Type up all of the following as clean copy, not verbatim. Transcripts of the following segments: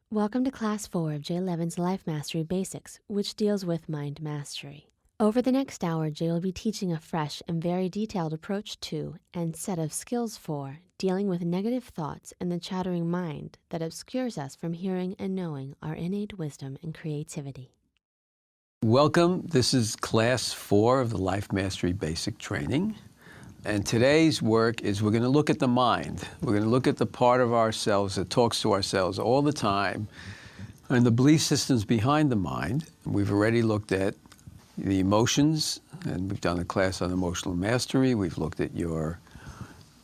Welcome to Class 4 of Jay Levin's Life Mastery Basics, which deals with mind mastery. Over the next hour, Jay will be teaching a fresh and very detailed approach to and set of skills for dealing with negative thoughts and the chattering mind that obscures us from hearing and knowing our innate wisdom and creativity. Welcome. This is Class 4 of the Life Mastery Basic Training. And today's work is we're going to look at the mind. We're going to look at the part of ourselves that talks to ourselves all the time and the belief systems behind the mind. We've already looked at the emotions, and we've done a class on emotional mastery. We've looked at your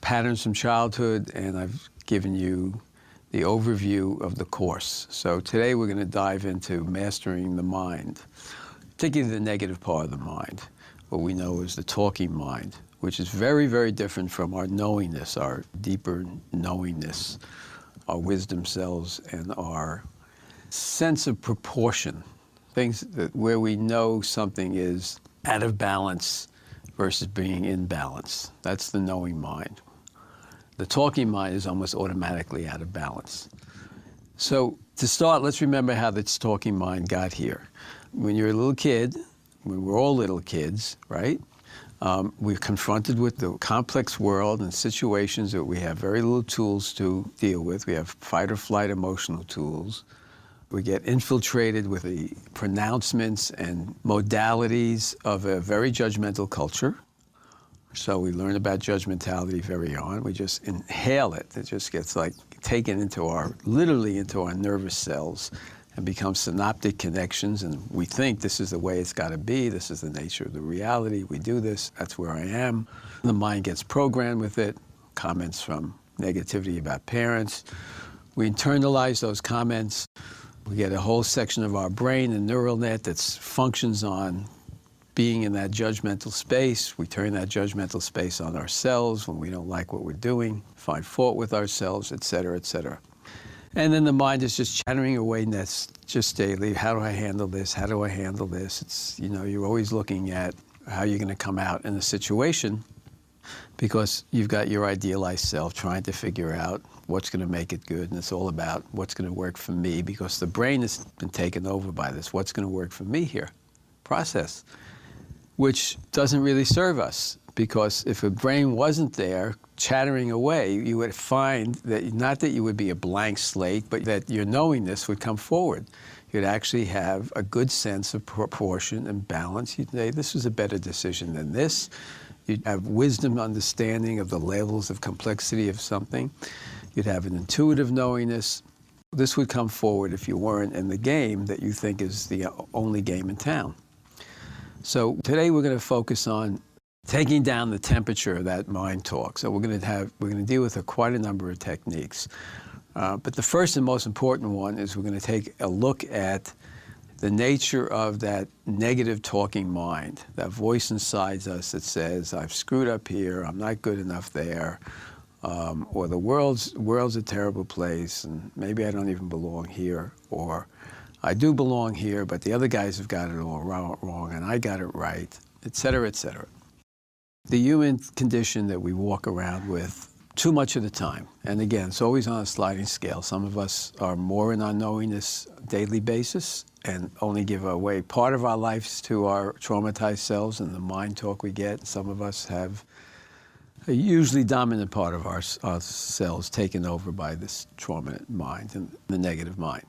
patterns from childhood, and I've given you the overview of the course. So today we're going to dive into mastering the mind, particularly the negative part of the mind, what we know as the talking mind, which is very, very different from our knowingness, our deeper knowingness, our wisdom cells, and our sense of proportion, things that where we know something is out of balance versus being in balance. That's the knowing mind. The talking mind is almost automatically out of balance. So to start, let's remember how this talking mind got here. When you're a little kid, when we're all little kids, right? We're confronted with the complex world and situations that we have very little tools to deal with. We have fight or flight emotional tools. We get infiltrated with the pronouncements and modalities of a very judgmental culture. So we learn about judgmentality very on. We just inhale it. It just gets like taken into literally into our nervous cells and becomes synaptic connections, and we think this is the way it's got to be, this is the nature of the reality, we do this, that's where I am. The mind gets programmed with it, comments from negativity about parents. We internalize those comments. We get a whole section of our brain, a neural net that functions on being in that judgmental space. We turn that judgmental space on ourselves when we don't like what we're doing, find fault with ourselves, et cetera, et cetera. And then the mind is just chattering away just daily. How do I handle this? How do I handle this? It's, you know, you're always looking at how you're going to come out in a situation because you've got your idealized self trying to figure out what's going to make it good. And it's all about what's going to work for me because the brain has been taken over by this. What's going to work for me here? Process, which doesn't really serve us. Because if a brain wasn't there chattering away, you would find that not that you would be a blank slate, but that your knowingness would come forward. You'd actually have a good sense of proportion and balance. You'd say, this was a better decision than this. You'd have wisdom, understanding of the levels of complexity of something. You'd have an intuitive knowingness. This would come forward if you weren't in the game that you think is the only game in town. So today we're going to focus on taking down the temperature of that mind talk. So we're going to deal with quite a number of techniques. But the first and most important one is we're going to take a look at the nature of that negative talking mind, that voice inside us that says, I've screwed up here, I'm not good enough there, or the world's a terrible place, and maybe I don't even belong here, or I do belong here, but the other guys have got it all wrong, and I got it right, et cetera, et cetera. The human condition that we walk around with too much of the time. And again, it's always on a sliding scale. Some of us are more in our knowingness daily basis and only give away part of our lives to our traumatized selves and the mind talk we get. Some of us have a usually dominant part of our selves taken over by this trauma mind and the negative mind.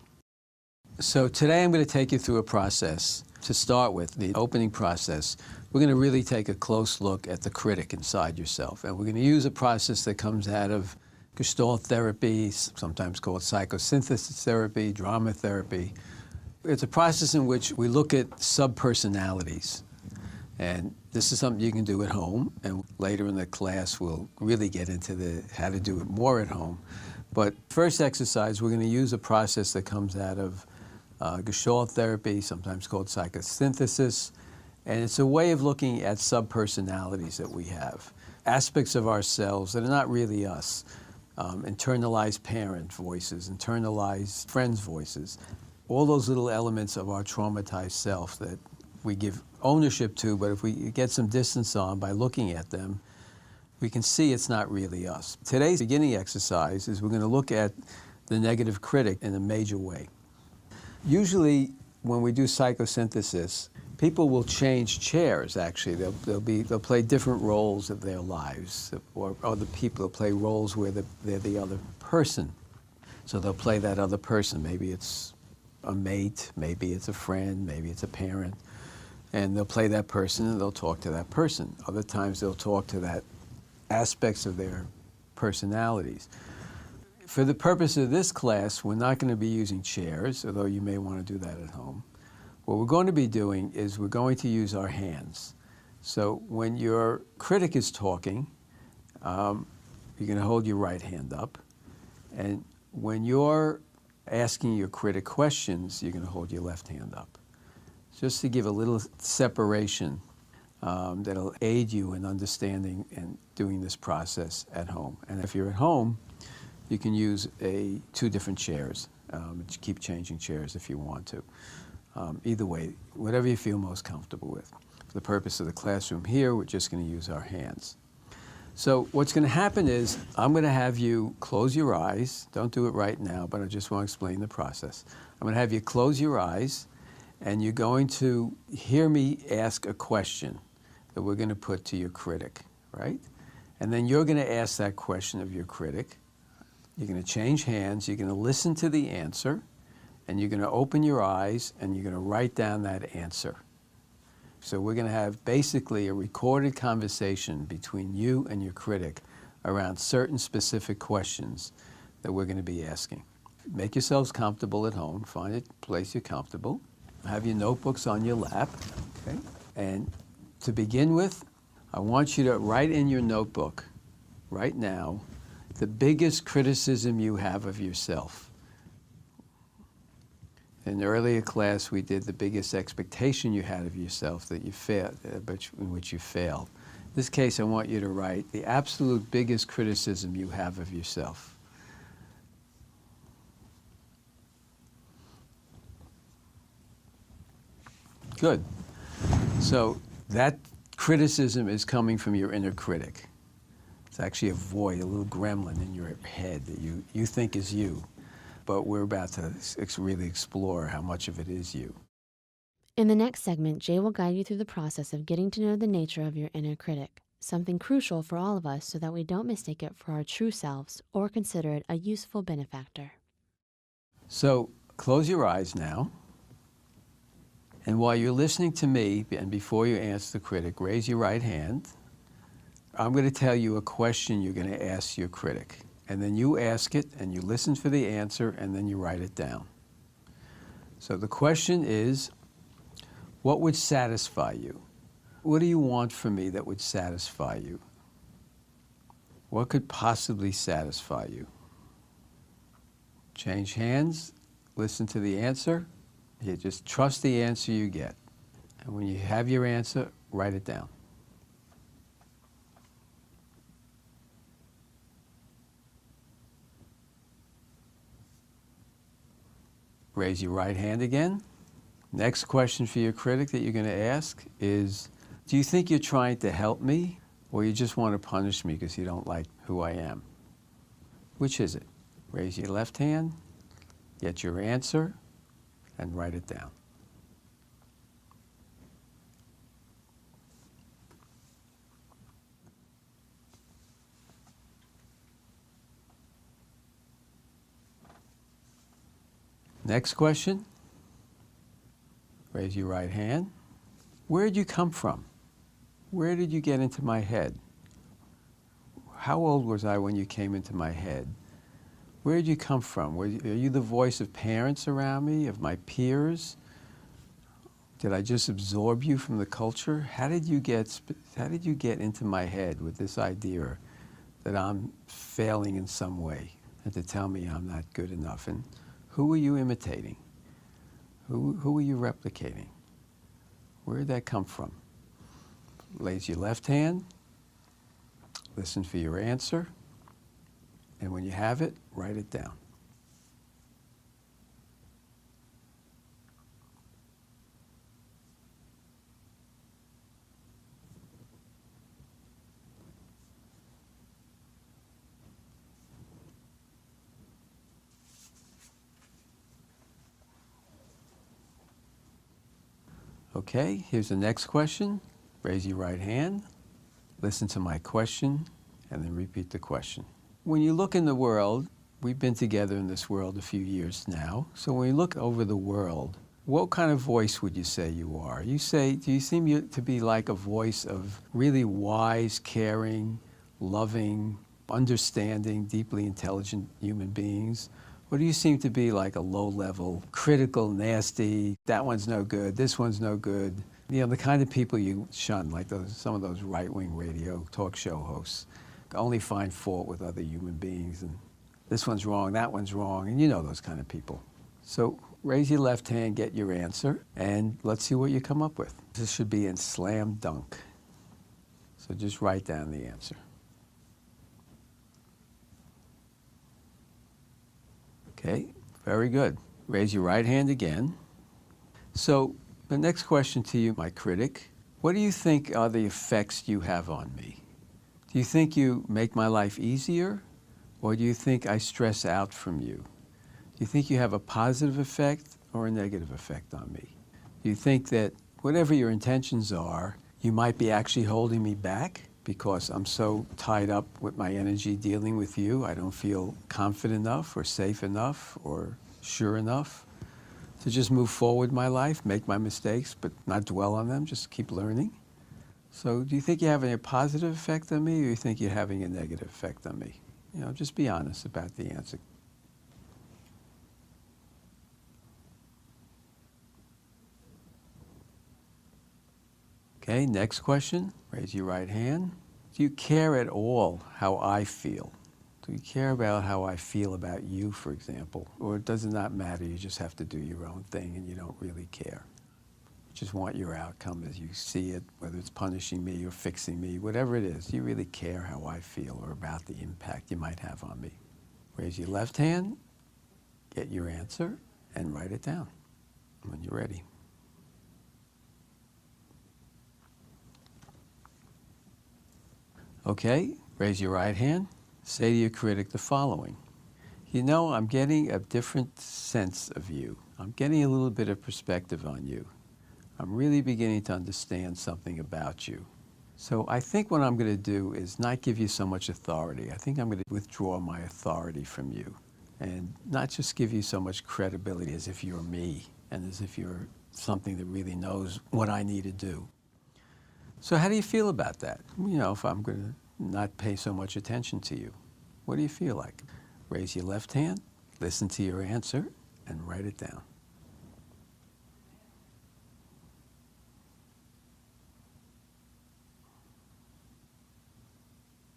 So today I'm going to take you through a process. To start with, the opening process, we're going to really take a close look at the critic inside yourself. And we're going to use a process that comes out of Gestalt therapy, sometimes called psychosynthesis therapy, drama therapy. It's a process in which we look at subpersonalities. And this is something you can do at home. And later in the class, we'll really get into how to do it more at home. But first exercise, we're going to use a process that comes out of Gestalt therapy, sometimes called psychosynthesis, and it's a way of looking at subpersonalities that we have, aspects of ourselves that are not really us, internalized parent voices, internalized friends' voices, all those little elements of our traumatized self that we give ownership to, but if we get some distance on by looking at them, we can see it's not really us. Today's beginning exercise is we're going to look at the negative critic in a major way. Usually, when we do psychosynthesis, people will change chairs, actually. They'll play different roles of their lives, or other people will play roles where they're the other person. So they'll play that other person. Maybe it's a mate, maybe it's a friend, maybe it's a parent. And they'll play that person and they'll talk to that person. Other times they'll talk to that aspects of their personalities. For the purpose of this class, we're not going to be using chairs, although you may want to do that at home. What we're going to be doing is we're going to use our hands. So when your critic is talking, you're going to hold your right hand up. And when you're asking your critic questions, you're going to hold your left hand up. Just to give a little separation that'll aid you in understanding and doing this process at home. And if you're at home, you can use two different chairs. Keep changing chairs if you want to. Either way, whatever you feel most comfortable with. For the purpose of the classroom here, we're just going to use our hands. So what's going to happen is I'm going to have you close your eyes. Don't do it right now, but I just want to explain the process. I'm going to have you close your eyes, and you're going to hear me ask a question that we're going to put to your critic, right? And then you're going to ask that question of your critic. You're going to change hands. You're going to listen to the answer, and you're going to open your eyes, and you're going to write down that answer. So we're going to have basically a recorded conversation between you and your critic around certain specific questions that we're going to be asking. Make yourselves comfortable at home. Find a place you're comfortable. Have your notebooks on your lap. Okay? And to begin with, I want you to write in your notebook right now the biggest criticism you have of yourself. In the earlier class, we did the biggest expectation you had of yourself that you failed, in which you failed. In this case, I want you to write the absolute biggest criticism you have of yourself. Good. So that criticism is coming from your inner critic. It's actually a void, a little gremlin in your head that you think is you. But we're about to really explore how much of it is you. In the next segment, Jay will guide you through the process of getting to know the nature of your inner critic, something crucial for all of us so that we don't mistake it for our true selves or consider it a useful benefactor. So close your eyes now. And while you're listening to me, and before you answer the critic, raise your right hand. I'm going to tell you a question you're going to ask your critic. And then you ask it, and you listen for the answer, and then you write it down. So the question is, what would satisfy you? What do you want from me that would satisfy you? What could possibly satisfy you? Change hands, listen to the answer. You just trust the answer you get. And when you have your answer, write it down. Raise your right hand again. Next question for your critic that you're going to ask is, do you think you're trying to help me, or you just want to punish me because you don't like who I am? Which is it? Raise your left hand, get your answer, and write it down. Next question. Raise your right hand. Where did you come from? Where did you get into my head? How old was I when you came into my head? Where did you come from? Are you the voice of parents around me, of my peers? Did I just absorb you from the culture? How did you get into my head with this idea that I'm failing in some way and to tell me I'm not good enough? And who were you imitating? Who were you replicating? Where did that come from? Raise your left hand, listen for your answer, and when you have it, write it down. Okay, here's the next question. Raise your right hand, listen to my question, and then repeat the question. When you look in the world, we've been together in this world a few years now, so when you look over the world, what kind of voice would you say you are? Do you seem to be like a voice of really wise, caring, loving, understanding, deeply intelligent human beings? Or do you seem to be like a low-level, critical, nasty, that one's no good, this one's no good? You know, the kind of people you shun, like some of those right-wing radio talk show hosts, only find fault with other human beings, and this one's wrong, that one's wrong, and you know those kind of people. So raise your left hand, get your answer, and let's see what you come up with. This should be in slam dunk. So just write down the answer. Okay, very good. Raise your right hand again. So the next question to you, my critic, what do you think are the effects you have on me? Do you think you make my life easier, or do you think I stress out from you? Do you think you have a positive effect or a negative effect on me? Do you think that whatever your intentions are, you might be actually holding me back because I'm so tied up with my energy dealing with you, I don't feel confident enough or safe enough or sure enough to just move forward in my life, make my mistakes, but not dwell on them, just keep learning? So do you think you're having a positive effect on me, or do you think you're having a negative effect on me? You know, just be honest about the answer. Okay, next question. Raise your right hand. Do you care at all how I feel? Do you care about how I feel about you, for example? Or does it not matter, you just have to do your own thing and you don't really care? You just want your outcome as you see it, whether it's punishing me or fixing me, whatever it is. Do you really care how I feel or about the impact you might have on me? Raise your left hand, get your answer, and write it down when you're ready. Okay, raise your right hand. Say to your critic the following. You know, I'm getting a different sense of you. I'm getting a little bit of perspective on you. I'm really beginning to understand something about you. So I think what I'm going to do is not give you so much authority. I think I'm going to withdraw my authority from you and not just give you so much credibility as if you're me and as if you're something that really knows what I need to do. So how do you feel about that? You know, if I'm going to not pay so much attention to you, what do you feel like? Raise your left hand, listen to your answer, and write it down.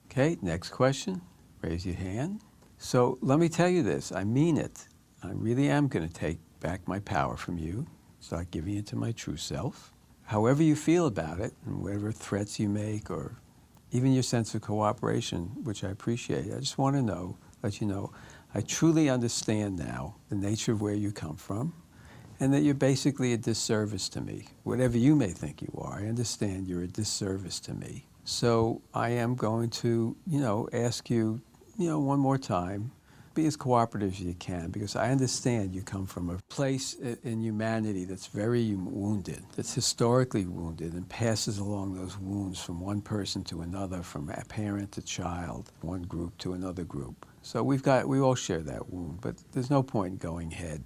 Okay, next question. Raise your hand. So let me tell you this, I mean it. I really am going to take back my power from you, start giving it to my true self. However you feel about it, and whatever threats you make, or even your sense of cooperation, which I appreciate, I just want to let you know, I truly understand now the nature of where you come from, and that you're basically a disservice to me. Whatever you may think you are, I understand you're a disservice to me. So I am going to, ask you, one more time, be as cooperative as you can, because I understand you come from a place in humanity that's very wounded, that's historically wounded, and passes along those wounds from one person to another, from a parent to child, one group to another group. So we all share that wound, but there's no point in going ahead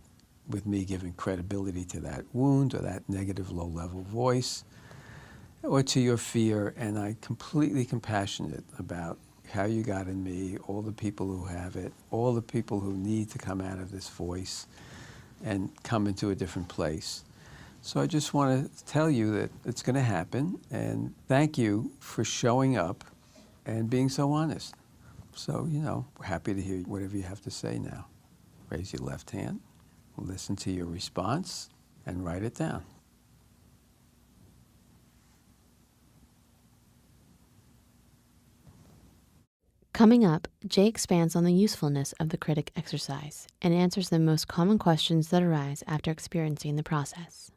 with me giving credibility to that wound or that negative low-level voice or to your fear, and I'm completely compassionate about how you got in me, all the people who have it, all the people who need to come out of this voice and come into a different place. So I just want to tell you that it's going to happen, and thank you for showing up and being so honest. So, we're happy to hear whatever you have to say now. Raise your left hand, listen to your response, and write it down. Coming up, Jay expands on the usefulness of the critic exercise and answers the most common questions that arise after experiencing the process.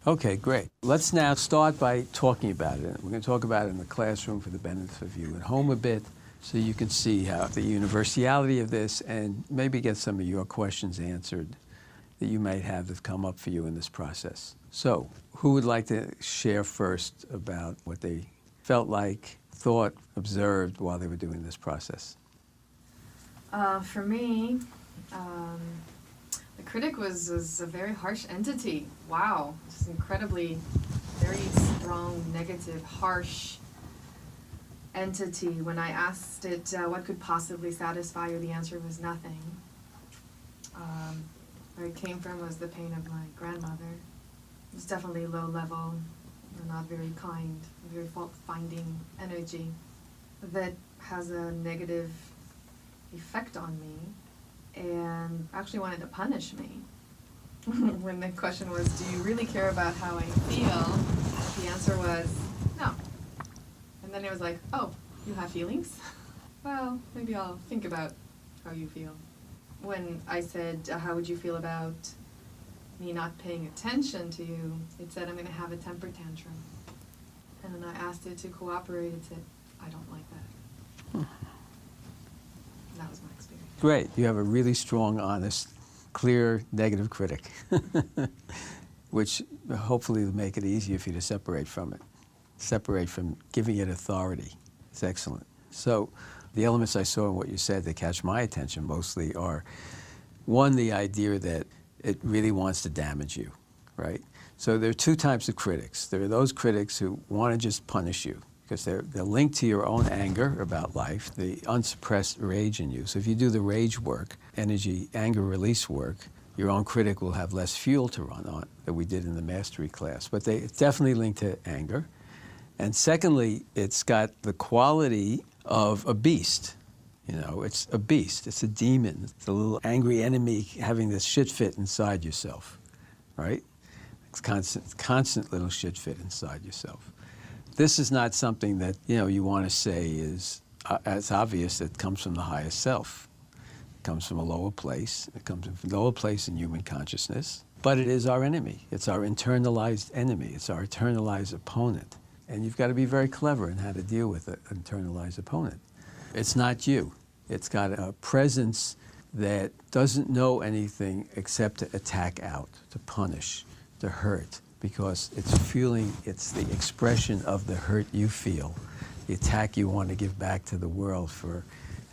Okay, great. Let's now start by talking about it. We're going to talk about it in the classroom for the benefit of you at home a bit, so you can see how the universality of this and maybe get some of your questions answered. that you might have that's come up for you in this process. So, who would like to share first about what they felt like, thought, observed while they were doing this process? For me, the critic was a very harsh entity. Wow, just incredibly, very strong, negative, harsh entity. When I asked it what could possibly satisfy you, the answer was nothing. Where it came from was the pain of my grandmother. It was definitely low level, not very kind, very fault-finding energy that has a negative effect on me and actually wanted to punish me. When the question was, do you really care about how I feel? The answer was, no. And then it was like, oh, you have feelings? Well, maybe I'll think about how you feel. When I said, how would you feel about me not paying attention to you, it said, I'm going to have a temper tantrum. And then I asked it to cooperate. It said, I don't like that. That was my experience. Great. You have a really strong, honest, clear, negative critic, which hopefully will make it easier for you to separate from it. Separate from giving it authority. It's excellent. So the elements I saw in what you said that catch my attention mostly are, one, the idea that it really wants to damage you, right? So there are two types of critics. There are those critics who want to just punish you because they're linked to your own anger about life, the unsuppressed rage in you. So if you do the rage work, energy, anger release work, your own critic will have less fuel to run on that we did in the mastery class. But it's definitely linked to anger. And secondly, it's got the quality of a beast. You know, it's a beast. It's a demon. It's a little angry enemy having this shit fit inside yourself, right? It's constant little shit fit inside yourself. This is not something that, you want to say is as obvious. It comes from the highest self. It comes from a lower place. It comes from a lower place in human consciousness. But it is our enemy. It's our internalized enemy. It's our internalized opponent. And you've got to be very clever in how to deal with an internalized opponent. It's not you. It's got a presence that doesn't know anything except to attack out, to punish, to hurt, because it's the expression of the hurt you feel, the attack you want to give back to the world for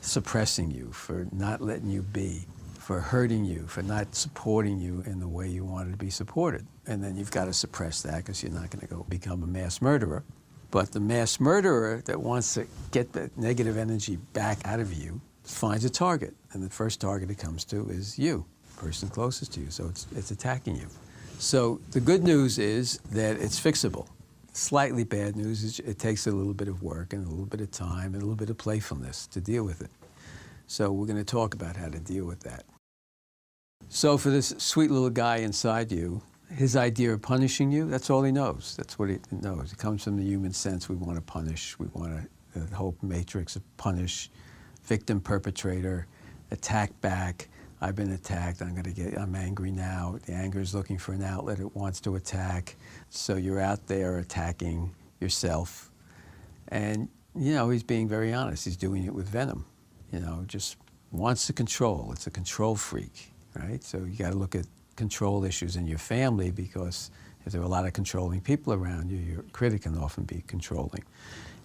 suppressing you, for not letting you be, for hurting you, for not supporting you in the way you wanted to be supported. And then you've got to suppress that because you're not going to go become a mass murderer. But the mass murderer that wants to get the negative energy back out of you finds a target. And the first target it comes to is you, the person closest to you. So it's attacking you. So the good news is that it's fixable. Slightly bad news is it takes a little bit of work and a little bit of time and a little bit of playfulness to deal with it. So we're going to talk about how to deal with that. So for this sweet little guy inside you, his idea of punishing you, that's all he knows. That's what he knows. It comes from the human sense. We want to punish. We want the whole matrix of punish, victim, perpetrator, attack back. I've been attacked. I'm angry now. The anger is looking for an outlet. It wants to attack. So you're out there attacking yourself. And, he's being very honest. He's doing it with venom. Just wants to control. It's a control freak, right? So you got to look at control issues in your family, because if there are a lot of controlling people around you, your critic can often be controlling.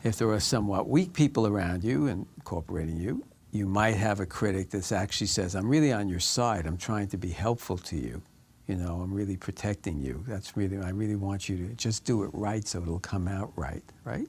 If there are somewhat weak people around you and incorporating you, you might have a critic that actually says, I'm really on your side. I'm trying to be helpful to you. I'm really protecting you. I really want you to just do it right so it'll come out right, right?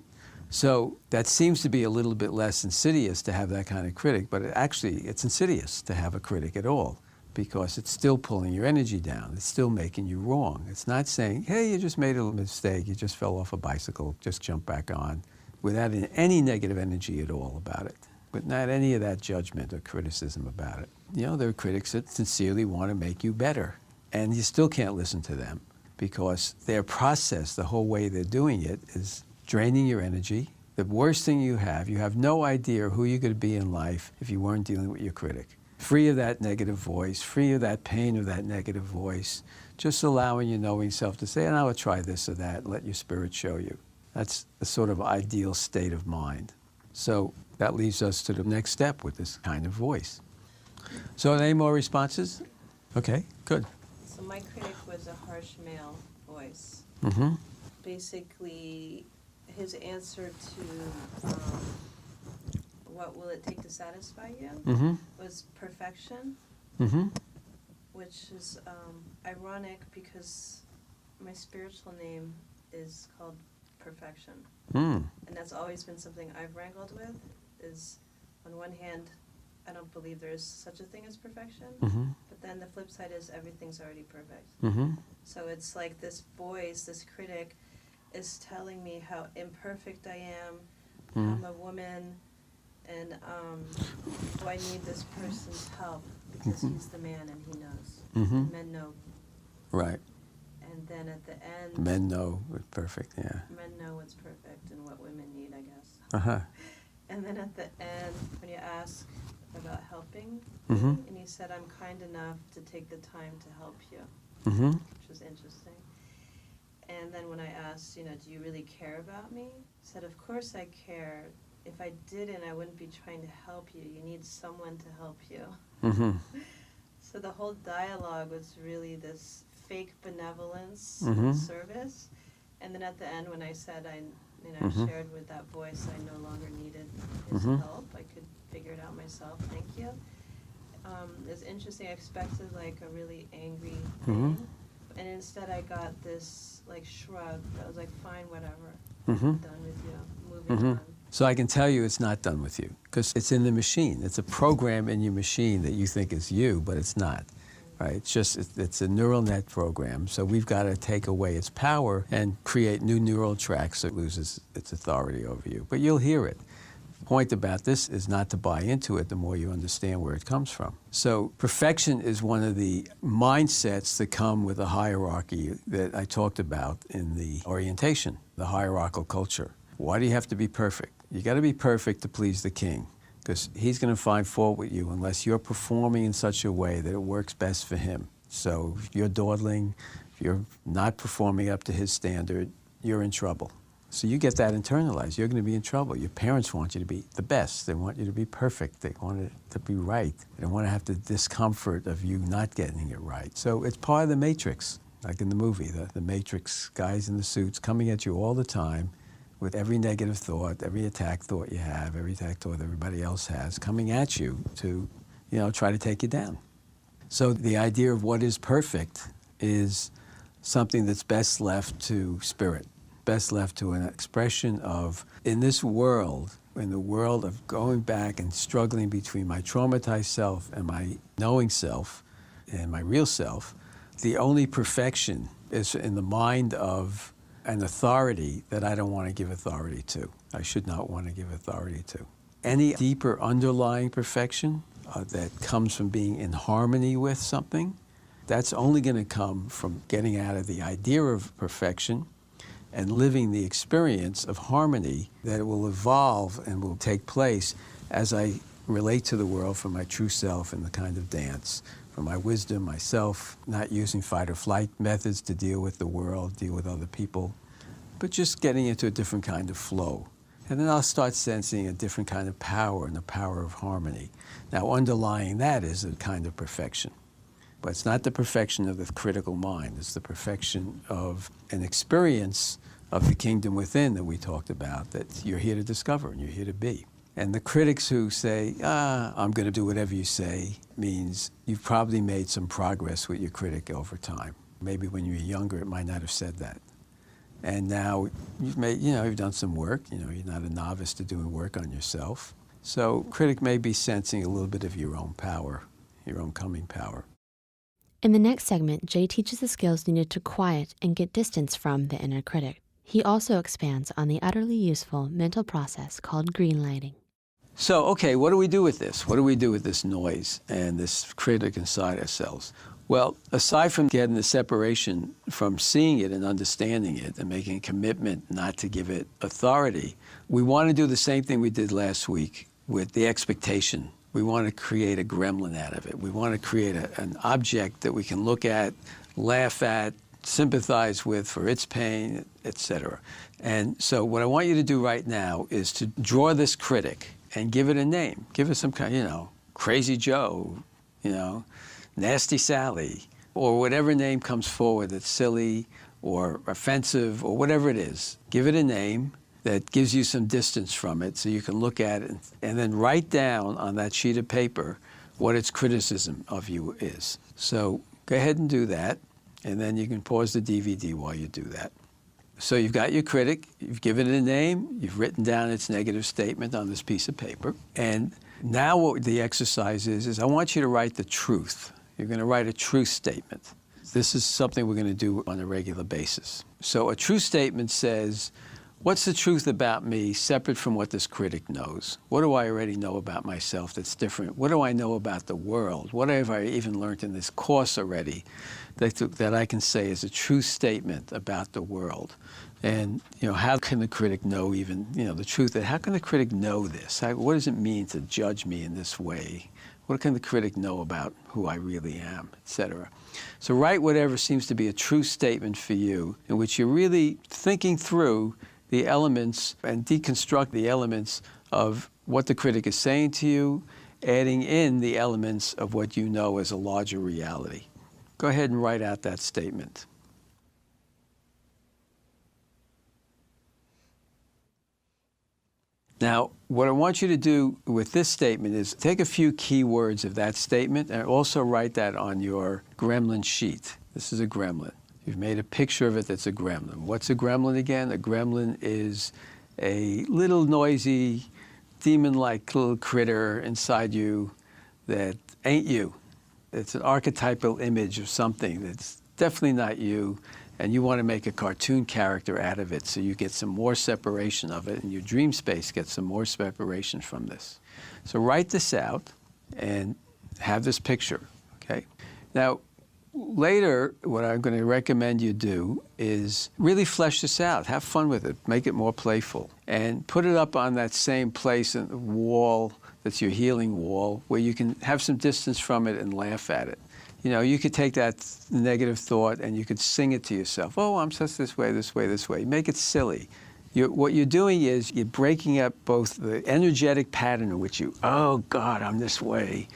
So that seems to be a little bit less insidious to have that kind of critic, but it's insidious to have a critic at all, because it's still pulling your energy down. It's still making you wrong. It's not saying, hey, you just made a mistake. You just fell off a bicycle. Just jump back on, without any negative energy at all about it, but not any of that judgment or criticism about it. There are critics that sincerely want to make you better, and you still can't listen to them because their process, the whole way they're doing it, is draining your energy. The worst thing you have no idea who you're going to be in life if you weren't dealing with your critic. Free of that negative voice, free of that pain of that negative voice, just allowing your knowing self to say, I'll try this or that, let your spirit show you. That's the sort of ideal state of mind. So that leads us to the next step with this kind of voice. So any more responses? Okay, good. So my critic was a harsh male voice. Mm-hmm. Basically, his answer to what will it take to satisfy you Mm-hmm. was perfection, Mm-hmm. which is ironic because my spiritual name is called Perfection. Mm. And that's always been something I've wrangled with, is on one hand, I don't believe there is such a thing as perfection, Mm-hmm. but then the flip side is everything's already perfect. Mm-hmm. So it's like this voice, this critic, is telling me how imperfect I am, I'm a woman, and do I need this person's help because he's the man and he knows. Mm-hmm. Men know. Right. And then at the end, Men know it's perfect, yeah. men know what's perfect and what women need, I guess. Uh-huh. And then at the end, when you ask about helping Mm-hmm. me, and he said, I'm kind enough to take the time to help you, Mm-hmm. which was interesting. And then when I asked, do you really care about me? He said, of course I care. If I didn't, I wouldn't be trying to help you. You need someone to help you. Mm-hmm. So the whole dialogue was really this fake benevolence Mhm. service. And then at the end, when I said I Mhm. shared with that voice I no longer needed his Mhm. help, I could figure it out myself, thank you. It's interesting, I expected like a really angry thing. Mhm. And instead I got this like shrug that was like, fine, whatever, Mhm. done with you, moving Mhm. on. So I can tell you it's not done with you because it's in the machine. It's a program in your machine that you think is you, but it's not. Right? It's a neural net program. So we've got to take away its power and create new neural tracks so it loses its authority over you. But you'll hear it. The point about this is not to buy into it the more you understand where it comes from. So perfection is one of the mindsets that come with a hierarchy that I talked about in the orientation, the hierarchical culture. Why do you have to be perfect? You got to be perfect to please the king, because he's going to find fault with you unless you're performing in such a way that it works best for him. So if you're dawdling, if you're not performing up to his standard, you're in trouble. So you get that internalized. You're going to be in trouble. Your parents want you to be the best. They want you to be perfect. They want it to be right. They don't want to have the discomfort of you not getting it right. So it's part of the matrix, like in the movie, the matrix, guys in the suits coming at you all the time with every negative thought, every attack thought you have, every attack thought everybody else has, coming at you to, try to take you down. So the idea of what is perfect is something that's best left to spirit, best left to an expression of, in this world, in the world of going back and struggling between my traumatized self and my knowing self and my real self, the only perfection is in the mind of an authority that I don't want to give authority to. I should not want to give authority to. Any deeper underlying perfection that comes from being in harmony with something, that's only going to come from getting out of the idea of perfection and living the experience of harmony that will evolve and will take place as I relate to the world from my true self in the kind of dance, from my wisdom, myself, not using fight or flight methods to deal with the world, deal with other people, but just getting into a different kind of flow. And then I'll start sensing a different kind of power and the power of harmony. Now, underlying that is a kind of perfection. But it's not the perfection of the critical mind. It's the perfection of an experience of the kingdom within that we talked about, that you're here to discover and you're here to be. And the critics who say, I'm going to do whatever you say, means you've probably made some progress with your critic over time. Maybe when you were younger, it might not have said that. And now you've done some work. You're not a novice to doing work on yourself. So critic may be sensing a little bit of your own power, your own coming power. In the next segment, Jay teaches the skills needed to quiet and get distance from the inner critic. He also expands on the utterly useful mental process called green lighting. So, okay, what do we do with this? What do we do with this noise and this critic inside ourselves? Well, aside from getting the separation from seeing it and understanding it and making a commitment not to give it authority, we want to do the same thing we did last week with the expectation. We want to create a gremlin out of it. We want to create an object that we can look at, laugh at, sympathize with for its pain, etc. And so what I want you to do right now is to draw this critic and give it a name. Give it some kind, Crazy Joe, Nasty Sally, or whatever name comes forward that's silly or offensive or whatever it is. Give it a name that gives you some distance from it so you can look at it and then write down on that sheet of paper what its criticism of you is. So go ahead and do that, and then you can pause the DVD while you do that. So you've got your critic, you've given it a name, you've written down its negative statement on this piece of paper, and now what the exercise is I want you to write the truth. You're going to write a truth statement. This is something we're going to do on a regular basis. So a truth statement says, what's the truth about me separate from what this critic knows? What do I already know about myself that's different? What do I know about the world? What have I even learned in this course already that I can say is a true statement about the world? And, how can the critic know even, the truth? How can the critic know this? What does it mean to judge me in this way? What can the critic know about who I really am, etc.? So write whatever seems to be a true statement for you in which you're really thinking through the elements and deconstruct the elements of what the critic is saying to you, adding in the elements of what you know as a larger reality. Go ahead and write out that statement. Now, what I want you to do with this statement is take a few key words of that statement and also write that on your gremlin sheet. This is a gremlin. You've made a picture of it that's a gremlin. What's a gremlin again? A gremlin is a little noisy, demon-like little critter inside you that ain't you. It's an archetypal image of something that's definitely not you, and you want to make a cartoon character out of it so you get some more separation of it, and your dream space gets some more separation from this. So write this out and have this picture, okay? Now, later, what I'm going to recommend you do is really flesh this out. Have fun with it. Make it more playful. And put it up on that same place in the wall that's your healing wall where you can have some distance from it and laugh at it. You could take that negative thought and you could sing it to yourself. Oh, I'm such this way, this way, this way. Make it silly. What you're doing is you're breaking up both the energetic pattern in which oh God, I'm this way,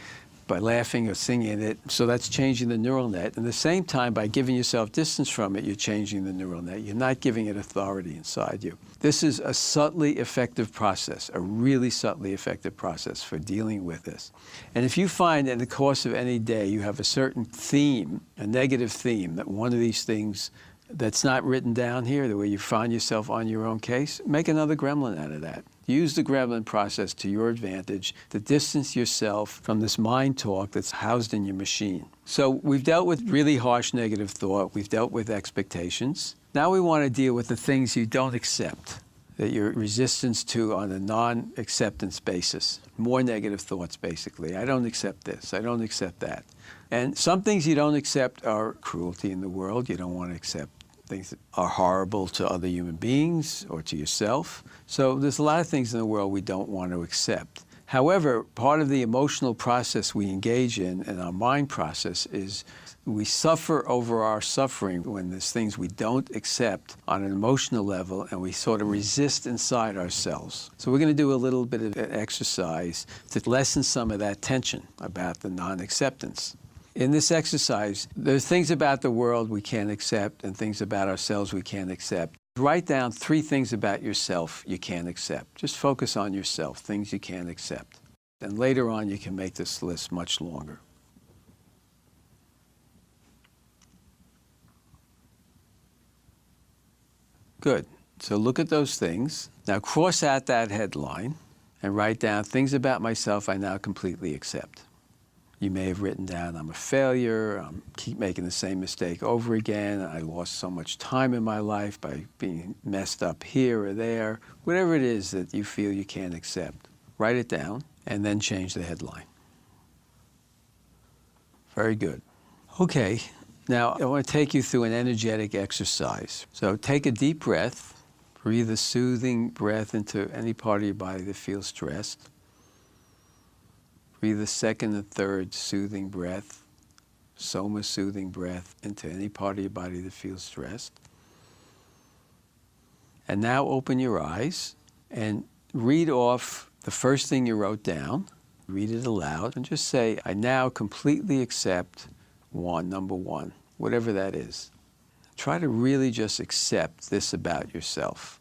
by laughing or singing it. So that's changing the neural net. And at the same time, by giving yourself distance from it, you're changing the neural net. You're not giving it authority inside you. This is a subtly effective process, a really subtly effective process for dealing with this. And if you find in the course of any day you have a certain theme, a negative theme, that one of these things that's not written down here, the way you find yourself on your own case, make another gremlin out of that. Use the gremlin process to your advantage to distance yourself from this mind talk that's housed in your machine. So we've dealt with really harsh negative thought. We've dealt with expectations. Now we want to deal with the things you don't accept, that you're resistance to on a non-acceptance basis. More negative thoughts, basically. I don't accept this. I don't accept that. And some things you don't accept are cruelty in the world. You don't want to accept things that are horrible to other human beings or to yourself. So there's a lot of things in the world we don't want to accept. However, part of the emotional process we engage in our mind process, is we suffer over our suffering when there's things we don't accept on an emotional level, and we sort of resist inside ourselves. So we're going to do a little bit of an exercise to lessen some of that tension about the non-acceptance. In this exercise, there's things about the world we can't accept and things about ourselves we can't accept. Write down 3 things about yourself you can't accept. Just focus on yourself, things you can't accept. And later on, you can make this list much longer. Good. So look at those things. Now cross out that headline and write down things about myself I now completely accept. You may have written down, I'm a failure, I keep making the same mistake over again, I lost so much time in my life by being messed up here or there. Whatever it is that you feel you can't accept, write it down and then change the headline. Very good. Okay, now I want to take you through an energetic exercise. So take a deep breath, breathe a soothing breath into any part of your body that feels stressed. Breathe a second and third soothing breath, soma soothing breath into any part of your body that feels stressed. And now open your eyes and read off the first thing you wrote down. Read it aloud and just say, I now completely accept number one, whatever that is. Try to really just accept this about yourself.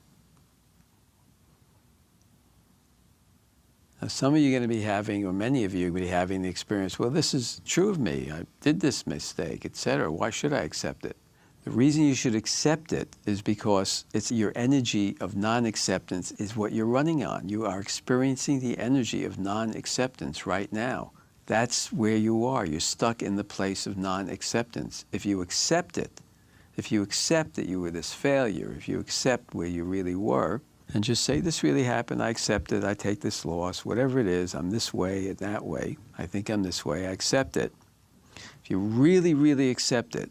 Now, some of you are going to be having, or many of you are going to be having the experience, well, this is true of me. I did this mistake, etc. Why should I accept it? The reason you should accept it is because it's your energy of non-acceptance is what you're running on. You are experiencing the energy of non-acceptance right now. That's where you are. You're stuck in the place of non-acceptance. If you accept it, if you accept that you were this failure, if you accept where you really were, and just say, this really happened, I accept it, I take this loss, whatever it is, I'm this way, that way, I think I'm this way, I accept it. If you really, really accept it,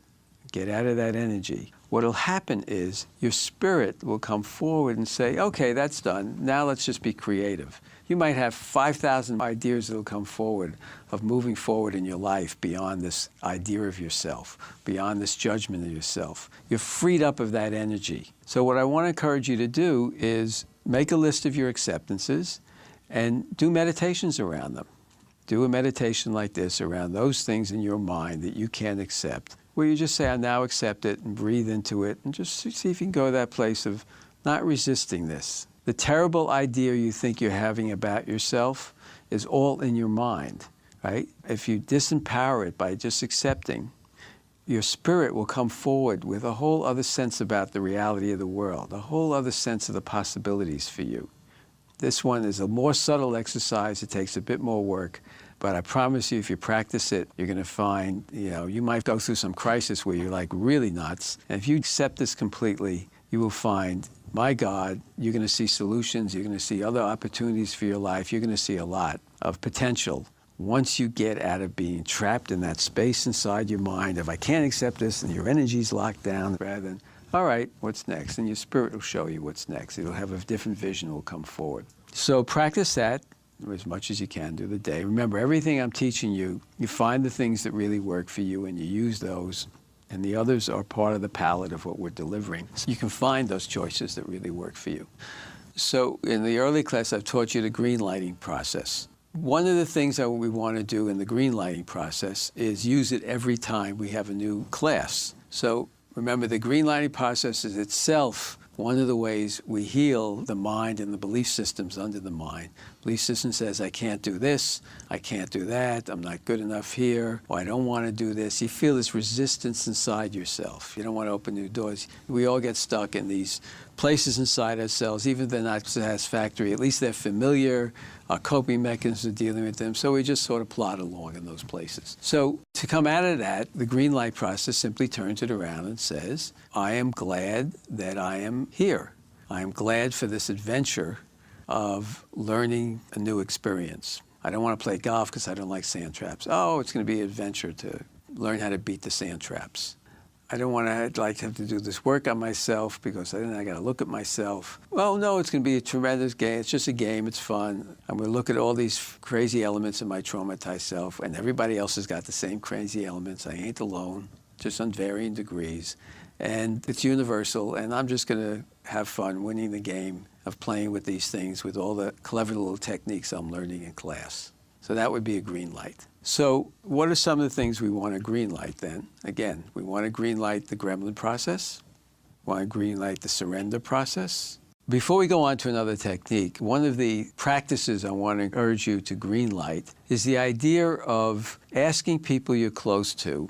get out of that energy, what'll happen is your spirit will come forward and say, okay, that's done, now let's just be creative. You might have 5,000 ideas that'll come forward of moving forward in your life beyond this idea of yourself, beyond this judgment of yourself. You're freed up of that energy. So what I want to encourage you to do is make a list of your acceptances and do meditations around them. Do a meditation like this around those things in your mind that you can't accept, where you just say, I now accept it, and breathe into it, and just see if you can go to that place of not resisting this. The terrible idea you think you're having about yourself is all in your mind, right? If you disempower it by just accepting, your spirit will come forward with a whole other sense about the reality of the world, a whole other sense of the possibilities for you. This one is a more subtle exercise. It takes a bit more work, but I promise you, if you practice it, you're going to find, you might go through some crisis where you're like really nuts. And if you accept this completely, you will find, my God, you're going to see solutions, you're going to see other opportunities for your life, you're going to see a lot of potential once you get out of being trapped in that space inside your mind of, I can't accept this, and your energy's locked down, rather than, all right, what's next? And your spirit will show you what's next. It'll have a different vision will come forward. So practice that as much as you can through the day. Remember, everything I'm teaching you, you find the things that really work for you and you use those, and the others are part of the palette of what we're delivering. So you can find those choices that really work for you. So in the early class, I've taught you the green lighting process. One of the things that we want to do in the green lighting process is use it every time we have a new class. So remember, the green lighting process is itself one of the ways we heal the mind and the belief systems under the mind. Belief system says, I can't do this, I can't do that, I'm not good enough here, or I don't want to do this. You feel this resistance inside yourself. You don't want to open new doors. We all get stuck in these places inside ourselves, even if they're not satisfactory. At least they're familiar, our coping mechanisms are dealing with them, so we just sort of plod along in those places. So to come out of that, the green light process simply turns it around and says, I am glad that I am here. I am glad for this adventure of learning a new experience. I don't want to play golf because I don't like sand traps. Oh, it's going to be an adventure to learn how to beat the sand traps. I don't want to have to do this work on myself because then I got to look at myself. Well, no, it's going to be a tremendous game. It's just a game. It's fun. I'm going to look at all these crazy elements of my traumatized self, and everybody else has got the same crazy elements. I ain't alone, just on varying degrees. And it's universal, and I'm just going to have fun winning the game of playing with these things with all the clever little techniques I'm learning in class. So that would be a green light. So what are some of the things we want to green light then? Again, we want to green light the gremlin process. We want to green light the surrender process. Before we go on to another technique, one of the practices I want to urge you to green light is the idea of asking people you're close to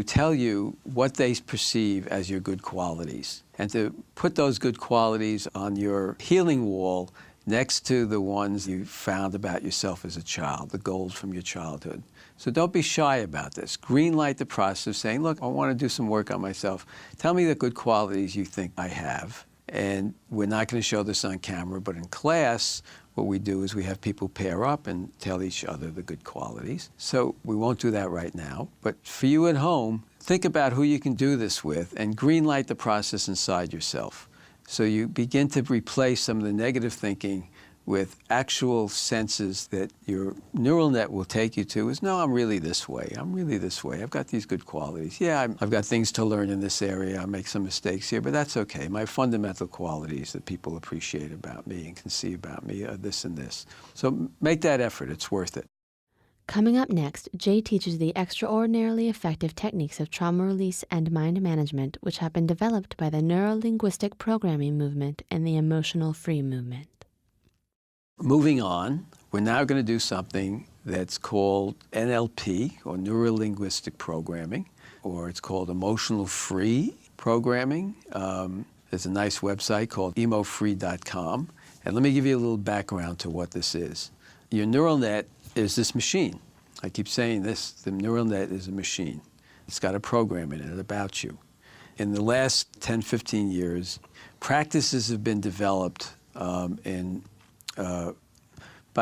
tell you what they perceive as your good qualities, and to put those good qualities on your healing wall next to the ones you found about yourself as a child, the gold from your childhood. So don't be shy about this. Green light the process of saying, look, I want to do some work on myself. Tell me the good qualities you think I have. And we're not going to show this on camera, but in class, what we do is we have people pair up and tell each other the good qualities. So we won't do that right now. But for you at home, think about who you can do this with and green light the process inside yourself. So you begin to replace some of the negative thinking with actual senses that your neural net will take you to is, no, I'm really this way. I'm really this way. I've got these good qualities. Yeah, I've got things to learn in this area. I make some mistakes here, but that's okay. My fundamental qualities that people appreciate about me and can see about me are this and this. So make that effort. It's worth it. Coming up next, Jay teaches the extraordinarily effective techniques of trauma release and mind management, which have been developed by the neuro-linguistic programming movement and the emotional free movement. Moving on, we're now going to do something that's called NLP, or neuro-linguistic programming, or it's called emotional free programming. There's a nice website called emofree.com. And let me give you a little background to what this is. Your neural net is this machine. I keep saying this, the neural net is a machine. It's got a program in it about you. In the last 10, 15 years, practices have been developed by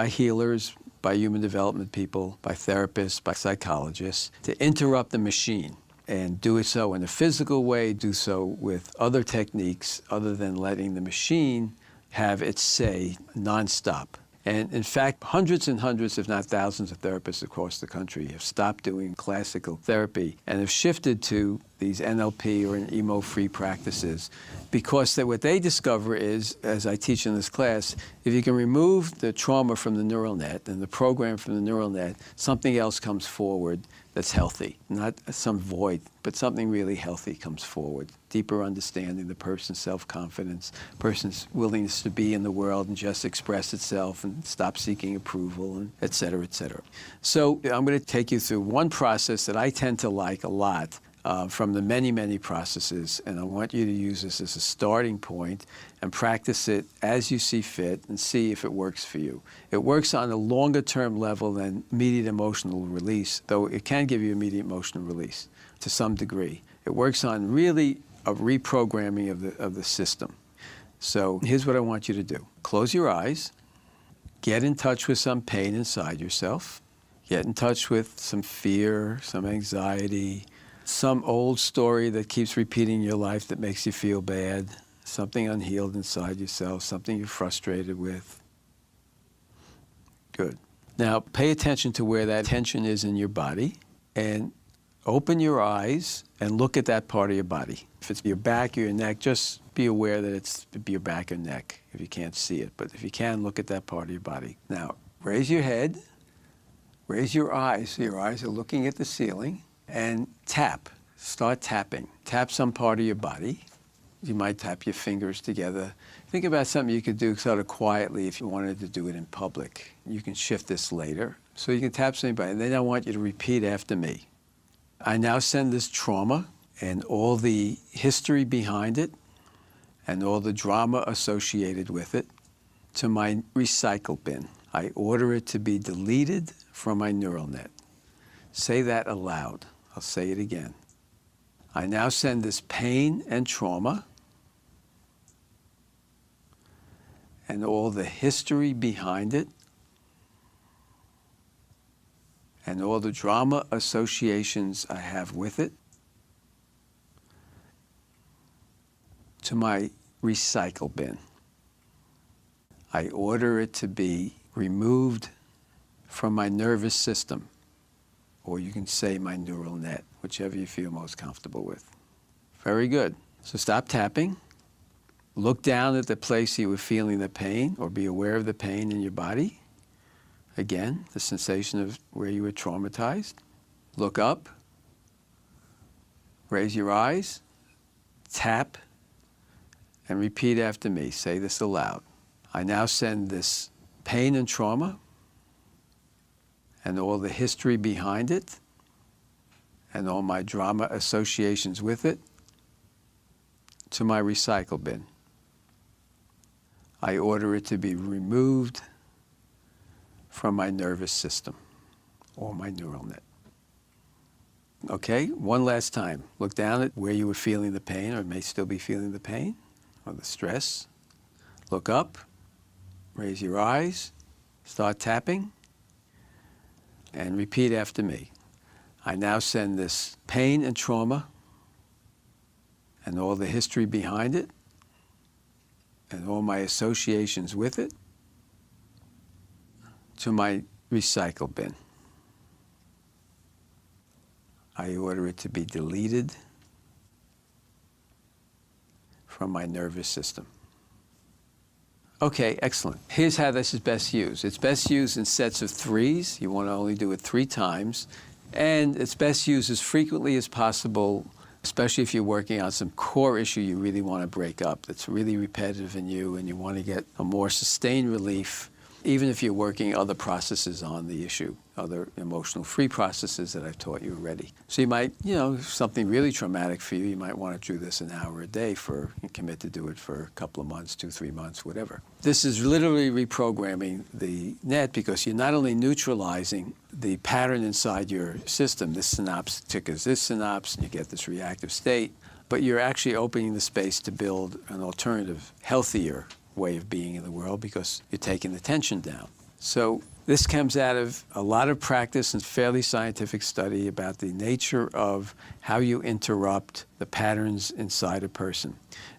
healers, by human development people, by therapists, by psychologists, to interrupt the machine and do it so in a physical way, do so with other techniques other than letting the machine have its say nonstop. And in fact, hundreds and hundreds, if not thousands of therapists across the country have stopped doing classical therapy and have shifted to these NLP or emo-free practices because what they discover is, as I teach in this class, if you can remove the trauma from the neural net and the program from the neural net, something else comes forward that's healthy. Not some void, but something really healthy comes forward. Deeper understanding, the person's self-confidence, person's willingness to be in the world and just express itself and stop seeking approval, and et cetera, et cetera. So I'm going to take you through one process that I tend to like a lot from the many, many processes, and I want you to use this as a starting point and practice it as you see fit and see if it works for you. It works on a longer-term level than immediate emotional release, though it can give you immediate emotional release to some degree. It works on really a reprogramming of the system. So here's what I want you to do. Close your eyes. Get in touch with some pain inside yourself. Get in touch with some fear, some anxiety, some old story that keeps repeating your life that makes you feel bad, something unhealed inside yourself, something you're frustrated with. Good. Now, pay attention to where that tension is in your body and open your eyes and look at that part of your body. If it's your back or your neck, just be aware that it's your back or neck if you can't see it. But if you can, look at that part of your body. Now, raise your head, raise your eyes so your eyes are looking at the ceiling, and tap. Start tapping. Tap some part of your body. You might tap your fingers together. Think about something you could do sort of quietly if you wanted to do it in public. You can shift this later. So you can tap somebody, and then I want you to repeat after me. I now send this trauma and all the history behind it and all the drama associated with it to my recycle bin. I order it to be deleted from my neural net. Say that aloud. I'll say it again. I now send this pain and trauma and all the history behind it and all the drama associations I have with it to my recycle bin. I order it to be removed from my nervous system, or you can say my neural net, whichever you feel most comfortable with. Very good. So stop tapping. Look down at the place you were feeling the pain, or be aware of the pain in your body. Again, the sensation of where you were traumatized. Look up. Raise your eyes. Tap. And repeat after me. Say this aloud. I now send this pain and trauma and all the history behind it and all my drama associations with it to my recycle bin. I order it to be removed from my nervous system or my neural net. Okay, one last time. Look down at where you were feeling the pain or may still be feeling the pain or the stress. Look up, raise your eyes, start tapping, and repeat after me. I now send this pain and trauma and all the history behind it and all my associations with it to my recycle bin. I order it to be deleted from my nervous system. Okay, excellent. Here's how this is best used. It's best used in sets of 3s. You want to only do it 3 times. And it's best used as frequently as possible, especially if you're working on some core issue you really want to break up that's really repetitive in you and you want to get a more sustained relief, even if you're working other processes on the issue, other emotional free processes that I've taught you already. So you might, if something really traumatic for you, you might want to do this an hour a day and commit to do it for a couple of months, 2-3 months, whatever. This is literally reprogramming the net because you're not only neutralizing the pattern inside your system, this synapse triggers this synapse, and you get this reactive state, but you're actually opening the space to build an alternative, healthier way of being in the world because you're taking the tension down. So this comes out of a lot of practice and fairly scientific study about the nature of how you interrupt the patterns inside a person.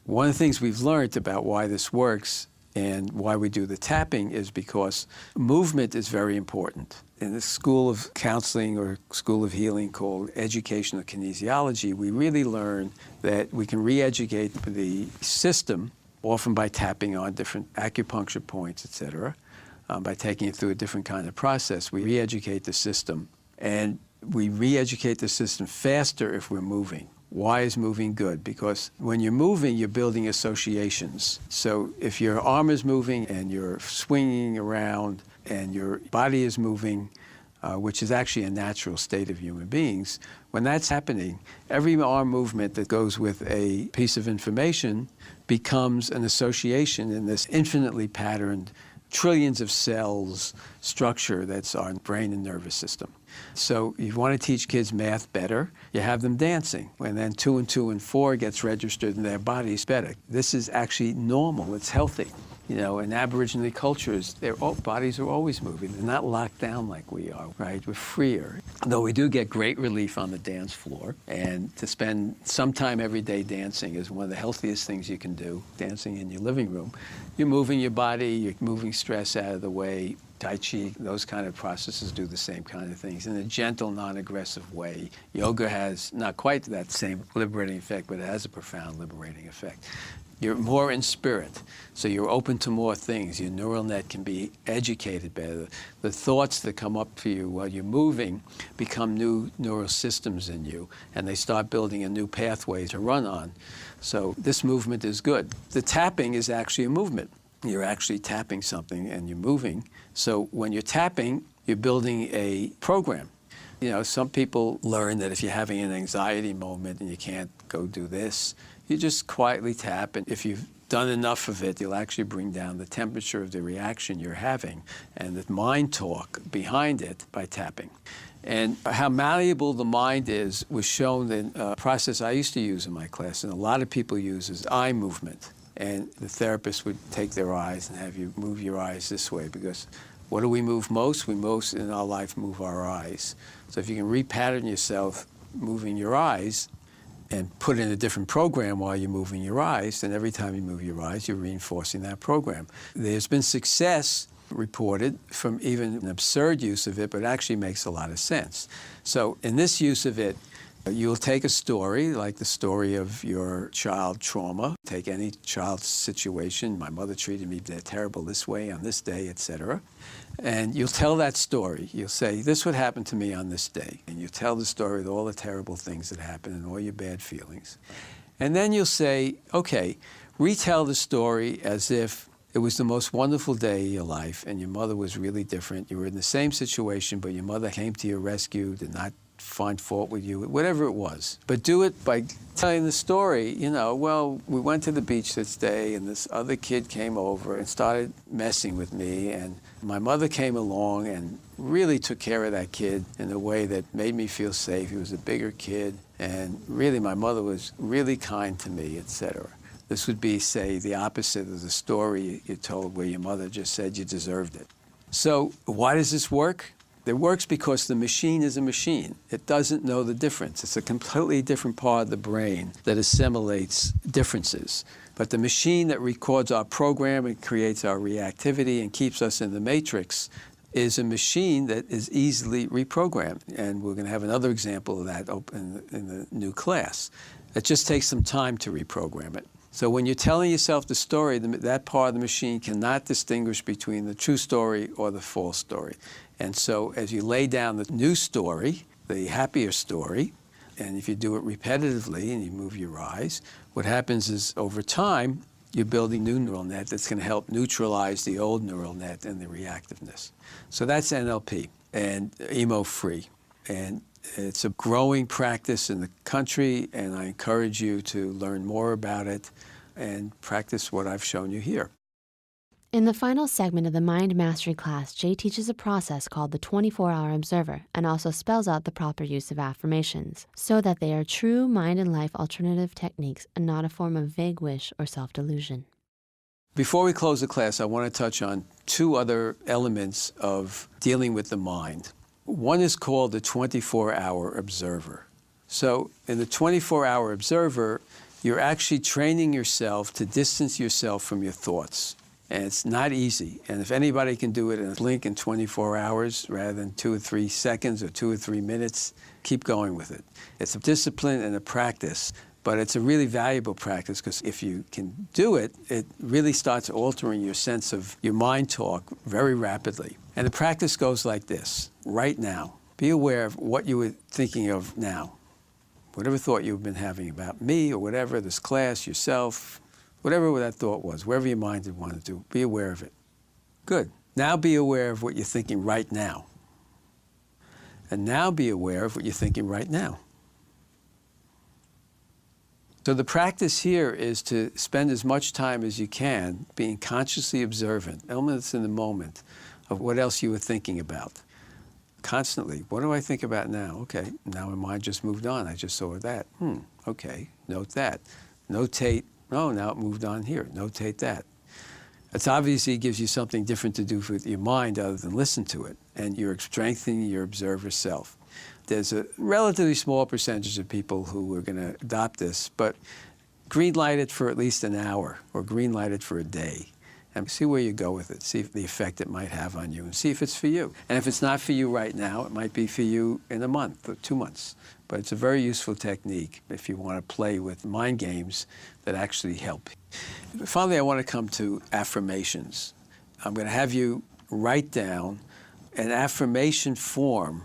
One of the things we've learned about why this works and why we do the tapping is because movement is very important. In the school of counseling or school of healing called educational kinesiology, we really learn that we can re-educate the system, often by tapping on different acupuncture points, etc. By taking it through a different kind of process, we re-educate the system. And we re-educate the system faster if we're moving. Why is moving good? Because when you're moving, you're building associations. So if your arm is moving and you're swinging around and your body is moving, which is actually a natural state of human beings, when that's happening, every arm movement that goes with a piece of information becomes an association in this infinitely patterned trillions of cells structure that's our brain and nervous system. So you want to teach kids math better, you have them dancing. And then 2 and 2 and 4 gets registered in their bodies better. This is actually normal, it's healthy. In Aboriginal cultures, their bodies are always moving. They're not locked down like we are, right? We're freer. Though we do get great relief on the dance floor. And to spend some time every day dancing is one of the healthiest things you can do, dancing in your living room. You're moving your body, you're moving stress out of the way. Tai Chi, those kind of processes do the same kind of things in a gentle, non-aggressive way. Yoga has not quite that same liberating effect, but it has a profound liberating effect. You're more in spirit, so you're open to more things. Your neural net can be educated better. The thoughts that come up for you while you're moving become new neural systems in you, and they start building a new pathway to run on. So this movement is good. The tapping is actually a movement. You're actually tapping something and you're moving. So when you're tapping, you're building a program. Some people learn that if you're having an anxiety moment and you can't go do this, you just quietly tap, and if you've done enough of it, you'll actually bring down the temperature of the reaction you're having and the mind talk behind it by tapping. And how malleable the mind is was shown in a process I used to use in my class, and a lot of people use is eye movement. And the therapist would take their eyes and have you move your eyes this way, because what do we move most? We most in our life move our eyes. So if you can repattern yourself moving your eyes, and put in a different program while you're moving your eyes, then every time you move your eyes, you're reinforcing that program. There's been success reported from even an absurd use of it, but it actually makes a lot of sense. So in this use of it, you'll take a story, like the story of your child trauma. Take any child's situation. My mother treated me terrible this way on this day, etc. And you'll tell that story. You'll say, this would happen to me on this day. And you tell the story with all the terrible things that happened and all your bad feelings. And then you'll say, okay, retell the story as if it was the most wonderful day of your life and your mother was really different. You were in the same situation, but your mother came to your rescue, did not find fault with you, whatever it was. But do it by telling the story, well, we went to the beach this day and this other kid came over and started messing with me, and my mother came along and really took care of that kid in a way that made me feel safe. He was a bigger kid, and really my mother was really kind to me, etc. This would be, say, the opposite of the story you told where your mother just said you deserved it. So why does this work? It works because the machine is a machine. It doesn't know the difference. It's a completely different part of the brain that assimilates differences. But the machine that records our program and creates our reactivity and keeps us in the matrix is a machine that is easily reprogrammed. And we're going to have another example of that in the new class. It just takes some time to reprogram it. So when you're telling yourself the story, that part of the machine cannot distinguish between the true story or the false story. And so as you lay down the new story, the happier story, and if you do it repetitively and you move your eyes, what happens is over time, you're building a new neural net that's going to help neutralize the old neural net and the reactiveness. So that's NLP and emo-free. And it's a growing practice in the country, and I encourage you to learn more about it and practice what I've shown you here. In the final segment of the Mind Mastery class, Jay teaches a process called the 24-hour observer and also spells out the proper use of affirmations so that they are true mind and life alternative techniques and not a form of vague wish or self-delusion. Before we close the class, I want to touch on two other elements of dealing with the mind. One is called the 24-hour observer. So in the 24-hour observer, you're actually training yourself to distance yourself from your thoughts. And it's not easy. And if anybody can do it in a blink in 24 hours rather than 2 or 3 seconds or 2 or 3 minutes, keep going with it. It's a discipline and a practice, but it's a really valuable practice because if you can do it, it really starts altering your sense of your mind talk very rapidly. And the practice goes like this. Right now, be aware of what you were thinking of now. Whatever thought you've been having about me or whatever, this class, yourself, whatever that thought was, wherever your mind had wanted to, be aware of it. Good. Now be aware of what you're thinking right now. And now be aware of what you're thinking right now. So the practice here is to spend as much time as you can being consciously observant, elements in the moment, of what else you were thinking about. Constantly, what do I think about now? Okay, now my mind just moved on. I just saw that. Okay, note that. Notate. Oh, now it moved on here. Notate that. It's obviously gives you something different to do with your mind other than listen to it, and you're strengthening your observer self. There's a relatively small percentage of people who are going to adopt this, but green light it for at least an hour or green light it for a day and see where you go with it, see if the effect it might have on you and see if it's for you. And if it's not for you right now, it might be for you in a month or 2 months. But it's a very useful technique if you want to play with mind games that actually help. Finally, I want to come to affirmations. I'm going to have you write down an affirmation form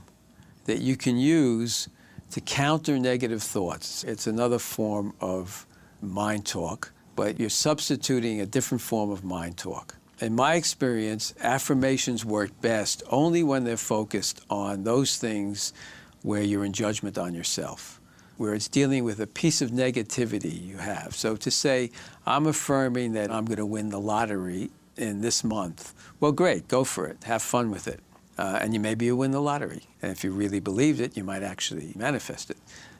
that you can use to counter negative thoughts. It's another form of mind talk, but you're substituting a different form of mind talk. In my experience, affirmations work best only when they're focused on those things where you're in judgment on yourself, where it's dealing with a piece of negativity you have. So to say, I'm affirming that I'm going to win the lottery in this month, well, great, go for it, have fun with it. And maybe you win the lottery. And if you really believed it, you might actually manifest it.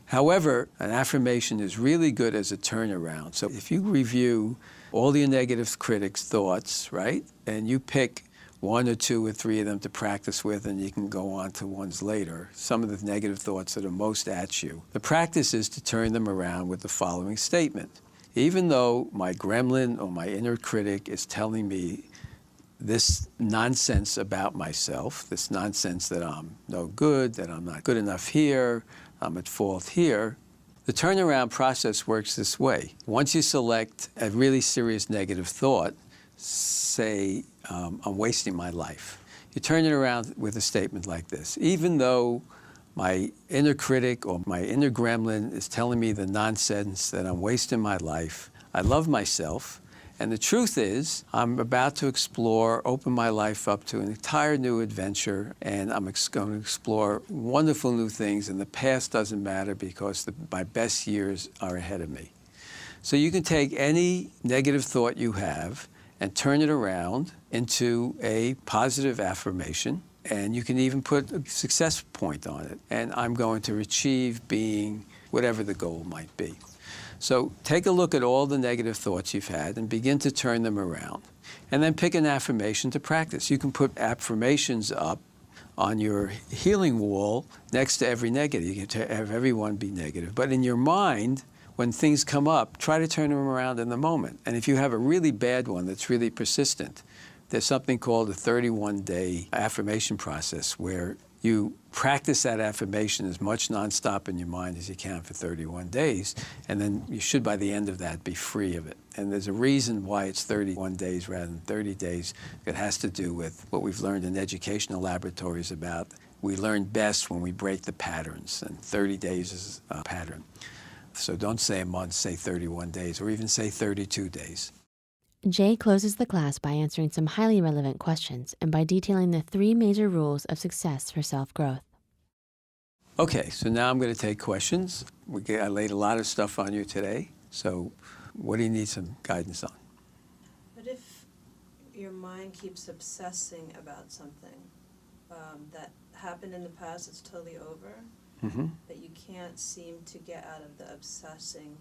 However, an affirmation is really good as a turnaround. So if you review all your negative critics' thoughts, right, and you pick 1 or 2 or 3 of them to practice with, and you can go on to ones later, some of the negative thoughts that are most at you. The practice is to turn them around with the following statement. Even though my gremlin or my inner critic is telling me this nonsense about myself, this nonsense that I'm no good, that I'm not good enough here, I'm at fault here, the turnaround process works this way. Once you select a really serious negative thought, say, I'm wasting my life, you turn it around with a statement like this. Even though my inner critic or my inner gremlin is telling me the nonsense that I'm wasting my life, I love myself. And the truth is, I'm about to open my life up to an entire new adventure, and I'm going to explore wonderful new things, and the past doesn't matter because my best years are ahead of me. So you can take any negative thought you have and turn it around into a positive affirmation, and you can even put a success point on it. And I'm going to achieve being whatever the goal might be. So take a look at all the negative thoughts you've had and begin to turn them around. And then pick an affirmation to practice. You can put affirmations up on your healing wall next to every negative. You can have everyone be negative. But in your mind, when things come up, try to turn them around in the moment. And if you have a really bad one that's really persistent, there's something called a 31-day affirmation process where You practice that affirmation as much nonstop in your mind as you can for 31 days, and then you should, by the end of that, be free of it. And there's a reason why it's 31 days rather than 30 days. It has to do with what we've learned in educational laboratories about we learn best when we break the patterns, and 30 days is a pattern. So don't say a month, say 31 days, or even say 32 days. Jay closes the class by answering some highly relevant questions and by detailing the 3 major rules of success for self-growth. Okay, so now I'm going to take questions. I laid a lot of stuff on you today, so what do you need some guidance on? But if your mind keeps obsessing about something that happened in the past, it's totally over, but you can't seem to get out of the obsessing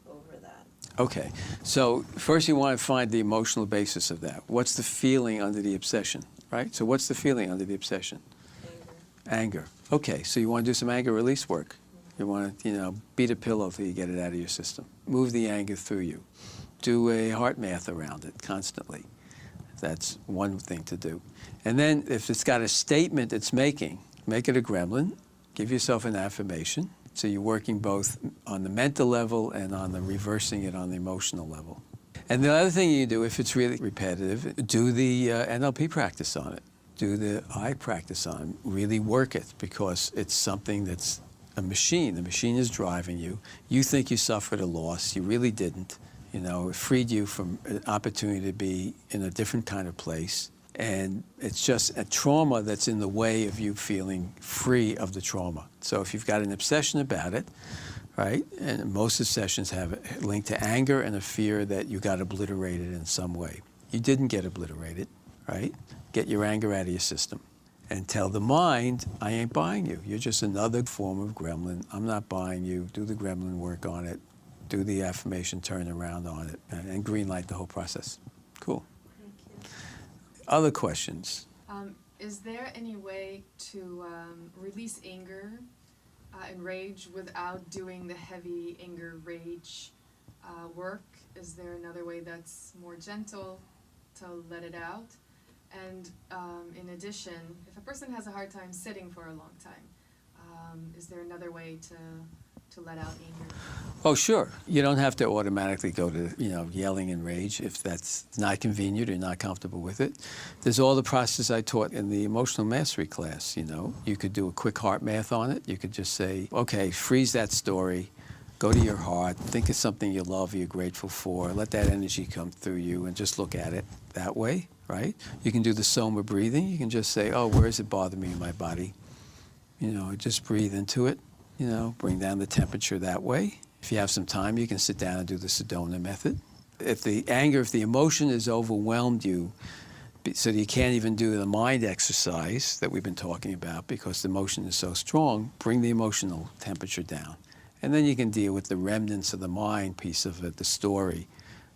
over that. Okay, so first you want to find the emotional basis of that. What's the feeling under the obsession, right? So what's the feeling under the obsession? Anger. Okay, so you want to do some anger release work. You want to, beat a pillow till you get it out of your system. Move the anger through you. Do a heart math around it constantly. That's one thing to do. And then if it's got a statement it's making, make it a gremlin. Give yourself an affirmation. So you're working both on the mental level and on the reversing it on the emotional level. And the other thing you do, if it's really repetitive, do the NLP practice on it. Do the I practice on it. Really work it, because it's something that's a machine. The machine is driving you. You think you suffered a loss. You really didn't. It freed you from an opportunity to be in a different kind of place. And it's just a trauma that's in the way of you feeling free of the trauma. So if you've got an obsession about it, right, and most obsessions have a link to anger and a fear that you got obliterated in some way. You didn't get obliterated, right? Get your anger out of your system and tell the mind, I ain't buying you. You're just another form of gremlin. I'm not buying you. Do the gremlin work on it. Do the affirmation turn around on it, and green light the whole process. Cool. Other questions? Is there any way to release anger and rage without doing the heavy anger rage work? Is there another way that's more gentle to let it out? And in addition, if a person has a hard time sitting for a long time, is there another way to let out anger? Oh, sure. You don't have to automatically go to, yelling and rage if that's not convenient or not comfortable with it. There's all the process I taught in the emotional mastery class, You could do a quick heart math on it. You could just say, okay, freeze that story, go to your heart, think of something you love, you're grateful for, let that energy come through you and just look at it that way, right? You can do the soma breathing. You can just say, oh, where does it bother me in my body? Just breathe into it. Bring down the temperature that way. If you have some time, you can sit down and do the Sedona method. If the emotion has overwhelmed you, so that you can't even do the mind exercise that we've been talking about because the emotion is so strong, bring the emotional temperature down. And then you can deal with the remnants of the mind piece of it, the story,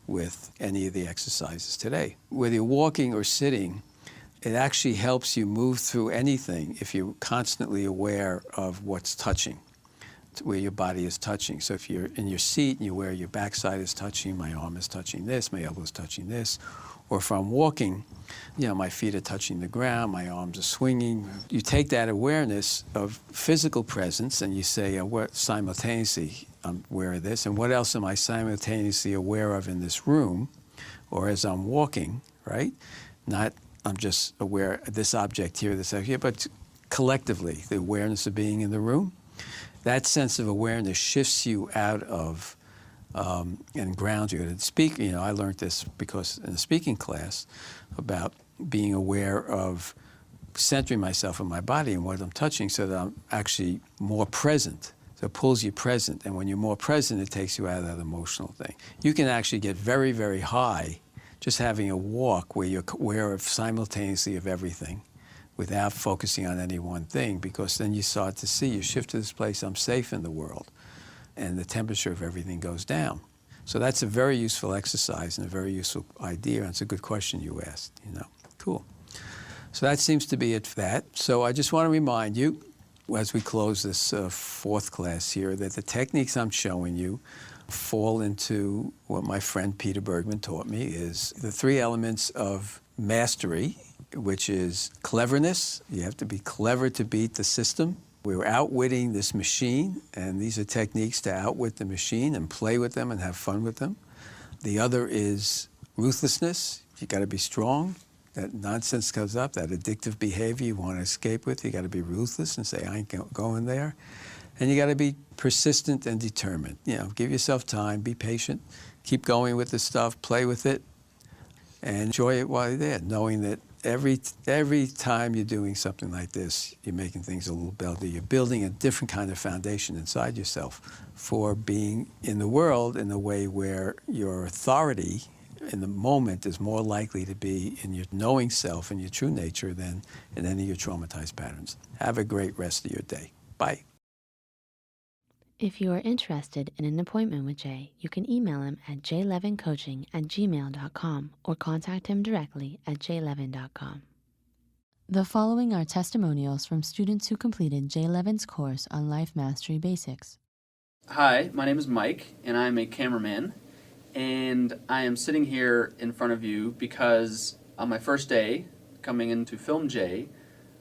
with any of the exercises today. Whether you're walking or sitting, it actually helps you move through anything if you're constantly aware of what's touching, where your body is touching. So if you're in your seat and you're aware your backside is touching, my arm is touching this, my elbow is touching this, or if I'm walking, my feet are touching the ground, my arms are swinging. You take that awareness of physical presence and you say, simultaneously, I'm aware of this, and what else am I simultaneously aware of in this room, or as I'm walking, right? Not I'm just aware of this object here, this object here, but collectively, the awareness of being in the room. That sense of awareness shifts you out of and grounds you. And I learned this because in a speaking class about being aware of centering myself in my body and what I'm touching so that I'm actually more present. So it pulls you present. And when you're more present, it takes you out of that emotional thing. You can actually get very, very high just having a walk where you're aware of simultaneously of everything without focusing on any one thing, because then you start to see, you shift to this place, I'm safe in the world, and the temperature of everything goes down. So that's a very useful exercise and a very useful idea, and it's a good question you asked, Cool. So that seems to be it for that. So I just want to remind you, as we close this fourth class here, that the techniques I'm showing you fall into what my friend Peter Bergman taught me is the 3 elements of mastery, which is cleverness. You have to be clever to beat the system. We were outwitting this machine, and these are techniques to outwit the machine and play with them and have fun with them. The other is ruthlessness. You got to be strong. That nonsense comes up, that addictive behavior you want to escape with, you got to be ruthless and say, I ain't going there. And you got to be persistent and determined. You know, give yourself time, be patient, keep going with the stuff, play with it, and enjoy it while you're there, knowing that every time you're doing something like this, you're making things a little better. You're building a different kind of foundation inside yourself for being in the world in a way where your authority in the moment is more likely to be in your knowing self and your true nature than in any of your traumatized patterns. Have a great rest of your day. Bye. If you are interested in an appointment with Jay, you can email him at jlevincoaching@gmail.com or contact him directly at jlevin.com. The following are testimonials from students who completed Jay Levin's course on Life Mastery Basics. Hi, my name is Mike, and I'm a cameraman, and I am sitting here in front of you because on my first day coming in to film Jay,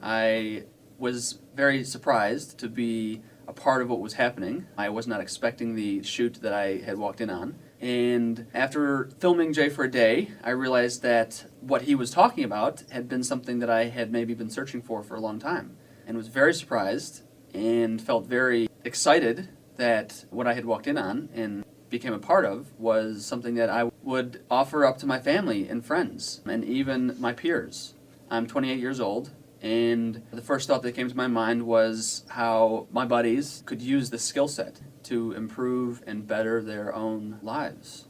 I was very surprised to be a part of what was happening. I was not expecting the shoot that I had walked in on. And after filming Jay for a day, I realized that what he was talking about had been something that I had maybe been searching for a long time, and was very surprised and felt very excited that what I had walked in on and became a part of was something that I would offer up to my family and friends and even my peers. I'm 28 years old, and the first thought that came to my mind was how my buddies could use this skill set to improve and better their own lives.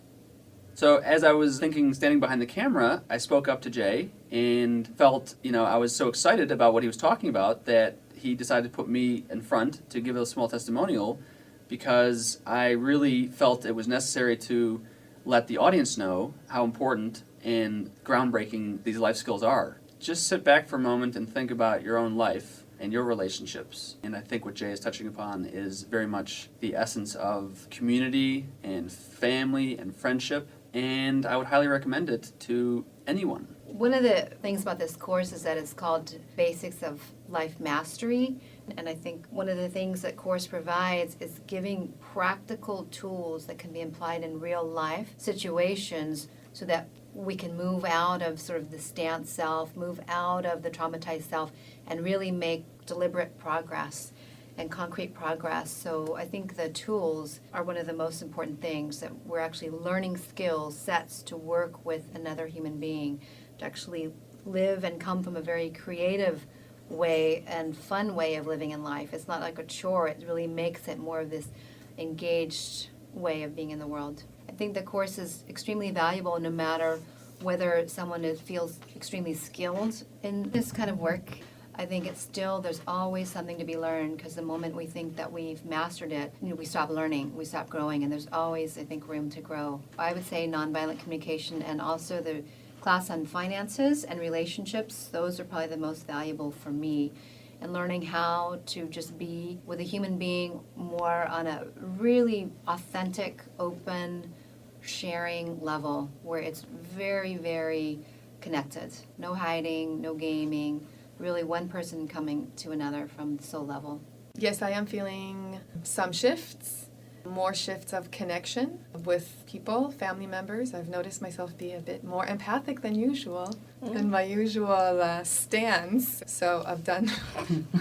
So as I was thinking, standing behind the camera, I spoke up to Jay and felt, I was so excited about what he was talking about that he decided to put me in front to give a small testimonial, because I really felt it was necessary to let the audience know how important and groundbreaking these life skills are. Just sit back for a moment and think about your own life and your relationships. And I think what Jay is touching upon is very much the essence of community and family and friendship, and I would highly recommend it to anyone. One of the things about this course is that it's called Basics of Life Mastery, and I think one of the things that course provides is giving practical tools that can be applied in real life situations so that we can move out of sort of the stance self, move out of the traumatized self, and really make deliberate progress and concrete progress. So I think the tools are one of the most important things, that we're actually learning skills, sets to work with another human being, to actually live and come from a very creative way and fun way of living in life. It's not like a chore. It really makes it more of this engaged way of being in the world. I think the course is extremely valuable no matter whether someone feels extremely skilled in this kind of work. I think there's always something to be learned, because the moment we think that we've mastered it, we stop learning, we stop growing, and there's always, I think, room to grow. I would say nonviolent communication and also the class on finances and relationships, those are probably the most valuable for me. And learning how to just be with a human being more on a really authentic, open, sharing level where it's very, very connected. No hiding, no gaming, really one person coming to another from the soul level. Yes, I am feeling some shifts, more shifts of connection with people, family members. I've noticed myself be a bit more empathic than usual, than my usual stance. So I've done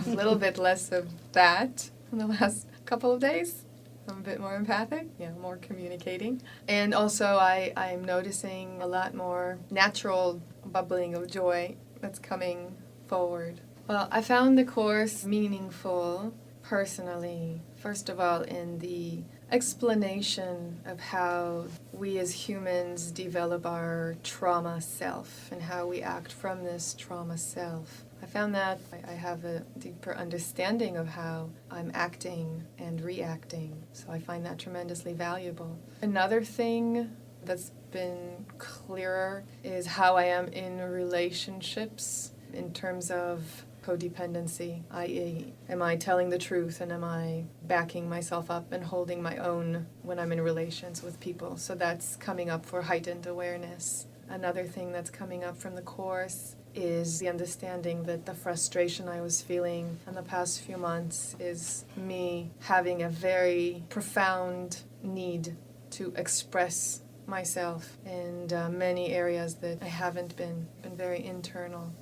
a little bit less of that in the last couple of days. I'm a bit more empathic, more communicating. And also I'm noticing a lot more natural bubbling of joy that's coming forward. Well, I found the course meaningful personally, first of all, in the explanation of how we as humans develop our trauma self and how we act from this trauma self. I found that I have a deeper understanding of how I'm acting and reacting, so I find that tremendously valuable. Another thing that's been clearer is how I am in relationships in terms of codependency, i.e., am I telling the truth and am I backing myself up and holding my own when I'm in relations with people? So that's coming up for heightened awareness. Another thing that's coming up from the Course is the understanding that the frustration I was feeling in the past few months is me having a very profound need to express myself in many areas that I haven't been very internal.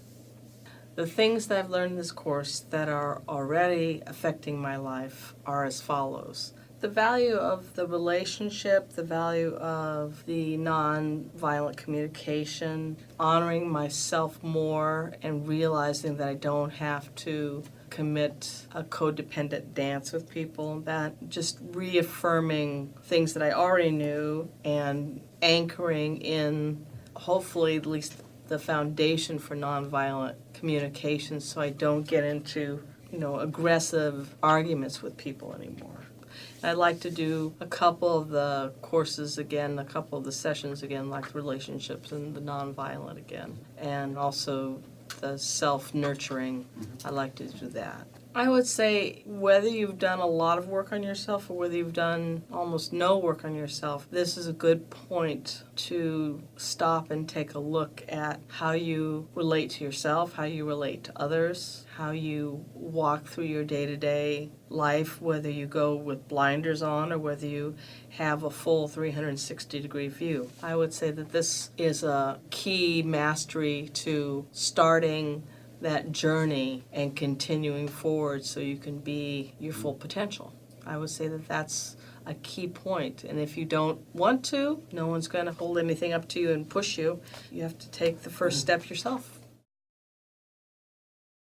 The things that I've learned in this course that are already affecting my life are as follows. The value of the relationship, the value of the non-violent communication, honoring myself more and realizing that I don't have to commit a codependent dance with people, that just reaffirming things that I already knew and anchoring in, hopefully, at least the foundation for nonviolent communication so I don't get into, aggressive arguments with people anymore. I'd like to do a couple of the courses again, a couple of the sessions again, like relationships and the nonviolent again, and also the self-nurturing. I'd like to do that. I would say whether you've done a lot of work on yourself or whether you've done almost no work on yourself, this is a good point to stop and take a look at how you relate to yourself, how you relate to others, how you walk through your day-to-day life, whether you go with blinders on or whether you have a full 360-degree view. I would say that this is a key mastery to starting that journey and continuing forward so you can be your full potential. I would say that that's a key point. And if you don't want to, no one's going to hold anything up to you and push you. You have to take the first step yourself.